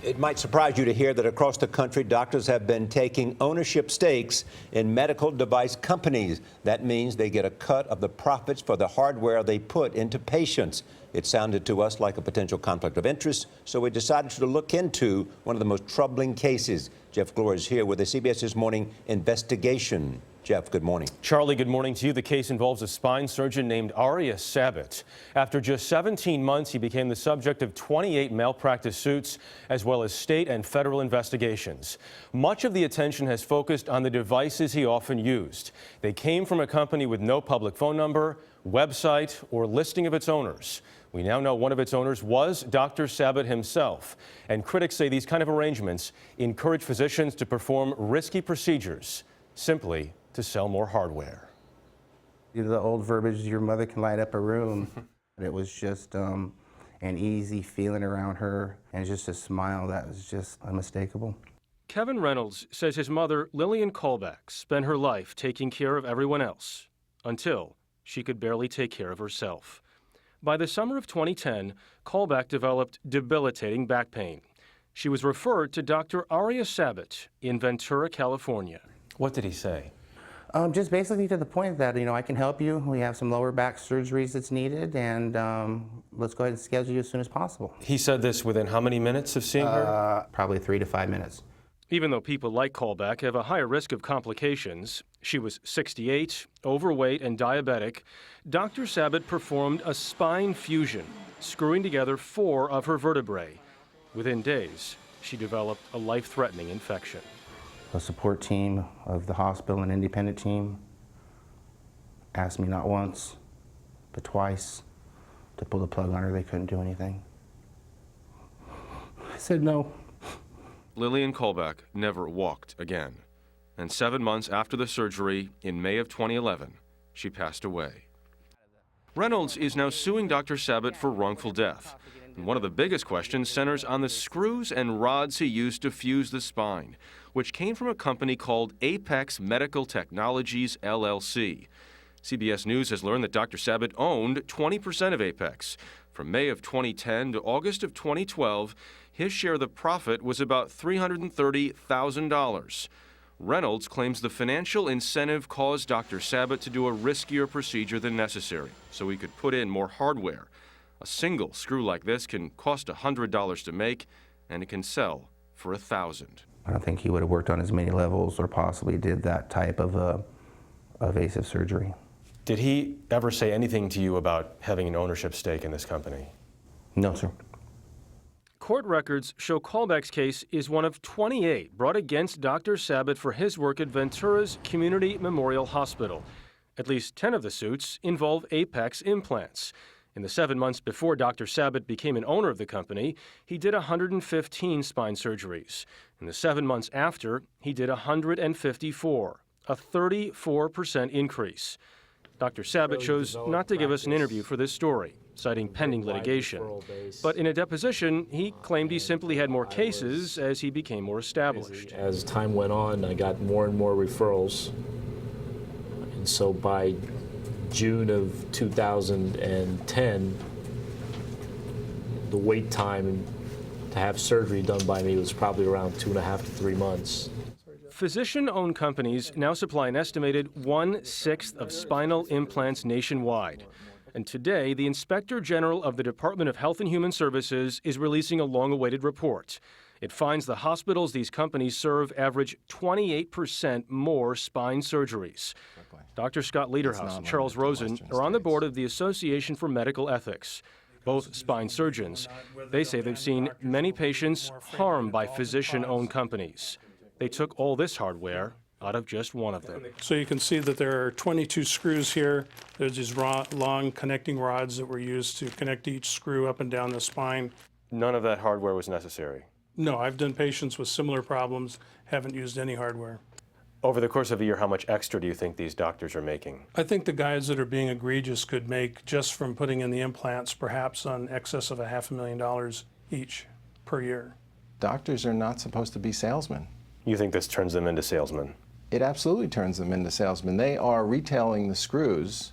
It might surprise you to hear that across the country, doctors have been taking ownership stakes in medical device companies. That means they get a cut of the profits for the hardware they put into patients. It sounded to us like a potential conflict of interest, so we decided to look into one of the most troubling cases. Jeff Glor is here with a CBS This Morning investigation. Jeff, good morning. Charlie, good morning to you. The case involves a spine surgeon named Arya Sabat. After just 17 months, he became the subject of 28 malpractice suits, as well as state and federal investigations. Much of the attention has focused on the devices he often used. They came from a company with no public phone number, website, or listing of its owners. We now know one of its owners was Dr. Sabat himself. And critics say these kind of arrangements encourage physicians to perform risky procedures simply to sell more hardware. You know, the old verbiage, your mother can light up a room. It was just an easy feeling around her and just a smile that was just unmistakable. Kevin Reynolds says his mother, Lillian Callback, spent her life taking care of everyone else until she could barely take care of herself. By the summer of 2010, Callback developed debilitating back pain. She was referred to Dr. Arya Sabat in Ventura, California. What did he say? Just basically to the point that, I can help you. We have some lower back surgeries that's needed, and let's go ahead and schedule you as soon as possible. He said this within how many minutes of seeing her? Probably 3 to 5 minutes. Even though people like Callback have a higher risk of complications, she was 68, overweight, and diabetic, Dr. Sabat performed a spine fusion, screwing together 4 of her vertebrae. Within days, she developed a life-threatening infection. A support team of the hospital, an independent team, asked me not once, but twice to pull the plug on her. They couldn't do anything. I said no. Lillian Callback never walked again. And 7 months after the surgery, in May of 2011, she passed away. Reynolds is now suing Dr. Sabat for wrongful death. And one of the biggest questions centers on the screws and rods he used to fuse the spine, which came from a company called Apex Medical Technologies, LLC. CBS News has learned that Dr. Sabat owned 20% of Apex. From May of 2010 to August of 2012, his share of the profit was about $330,000. Reynolds claims the financial incentive caused Dr. Sabat to do a riskier procedure than necessary, so he could put in more hardware. A single screw like this can cost $100 to make, and it can sell for $1,000. I don't think he would have worked on as many levels or possibly did that type of evasive surgery. Did he ever say anything to you about having an ownership stake in this company? No, sir. Court records show Callback's case is one of 28 brought against Dr. Sabat for his work at Ventura's Community Memorial Hospital. At least 10 of the suits involve Apex implants. In the 7 months before Dr. Sabat became an owner of the company, he did 115 spine surgeries. In the 7 months after, he did 154, a 34% increase. Dr. Sabat chose not to give us an interview for this story, citing pending litigation. But in a deposition, he claimed he simply had more cases as he became more established. As time went on, I got more and more referrals. And so by June of 2010, the wait time to have surgery done by me was probably around 2.5 to 3 months. Physician-owned companies now supply an estimated 1/6 of spinal implants nationwide. And today, the Inspector General of the Department of Health and Human Services is releasing a long-awaited report. It finds the hospitals these companies serve average 28% more spine surgeries. Dr. Scott Lederhaus and Charles Rosen are on the board of the Association for Medical Ethics. Both spine surgeons. They say they've seen many patients harmed by physician-owned companies. They took all this hardware out of just one of them. So you can see that there are 22 screws here. There's these long connecting rods that were used to connect each screw up and down the spine. None of that hardware was necessary. No, I've done patients with similar problems, haven't used any hardware. Over the course of a year, how much extra do you think these doctors are making? I think the guys that are being egregious could make, just from putting in the implants, perhaps on excess of $500,000 each per year. Doctors are not supposed to be salesmen. You think this turns them into salesmen? It absolutely turns them into salesmen. They are retailing the screws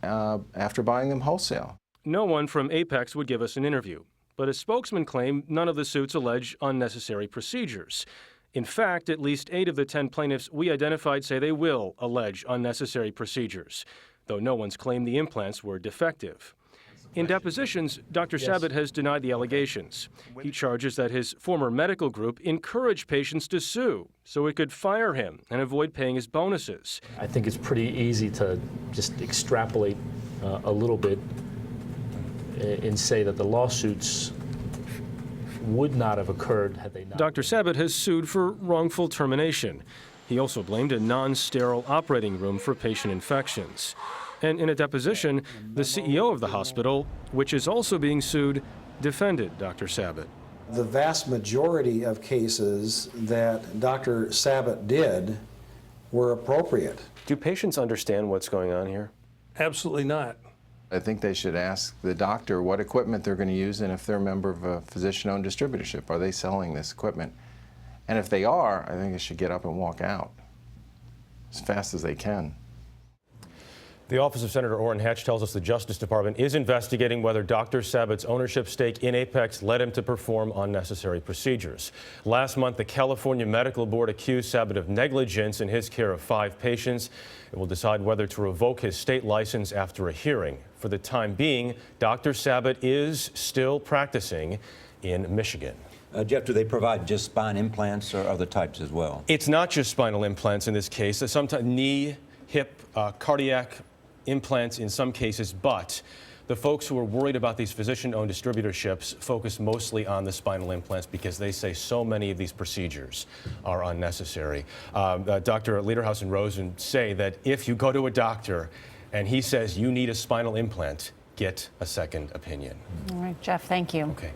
after buying them wholesale. No one from Apex would give us an interview. but a spokesman claimed none of the suits allege unnecessary procedures. In fact, at least 8 of the 10 plaintiffs we identified say they will allege unnecessary procedures, though no one's claimed the implants were defective. In depositions, Dr. Sabat has denied the allegations. He charges that his former medical group encouraged patients to sue so it could fire him and avoid paying his bonuses. I think it's pretty easy to just extrapolate a little bit and say that the lawsuits would not have occurred had they not. Dr. Sabat has sued for wrongful termination. He also blamed a non-sterile operating room for patient infections. And in a deposition, the CEO of the hospital, which is also being sued, defended Dr. Sabat. The vast majority of cases that Dr. Sabat did were appropriate. Do patients understand what's going on here? Absolutely not. I think they should ask the doctor what equipment they're going to use and if they're a member of a physician-owned distributorship. Are they selling this equipment? And if they are, I think they should get up and walk out as fast as they can. The office of Senator Orrin Hatch tells us the Justice Department is investigating whether Dr. Sabat's ownership stake in Apex led him to perform unnecessary procedures. Last month, the California Medical Board accused Sabat of negligence in his care of 5 patients. It will decide whether to revoke his state license after a hearing. For the time being, Dr. Sabat is still practicing in Michigan. Jeff, do they provide just spine implants or other types as well? It's not just spinal implants in this case. Sometimes knee, hip, cardiac implants in some cases, but the folks who are worried about these physician-owned distributorships focus mostly on the spinal implants because they say so many of these procedures are unnecessary. Dr. Lederhaus and Rosen say that if you go to a doctor and he says you need a spinal implant, get a second opinion. All right, Jeff, thank you. Okay.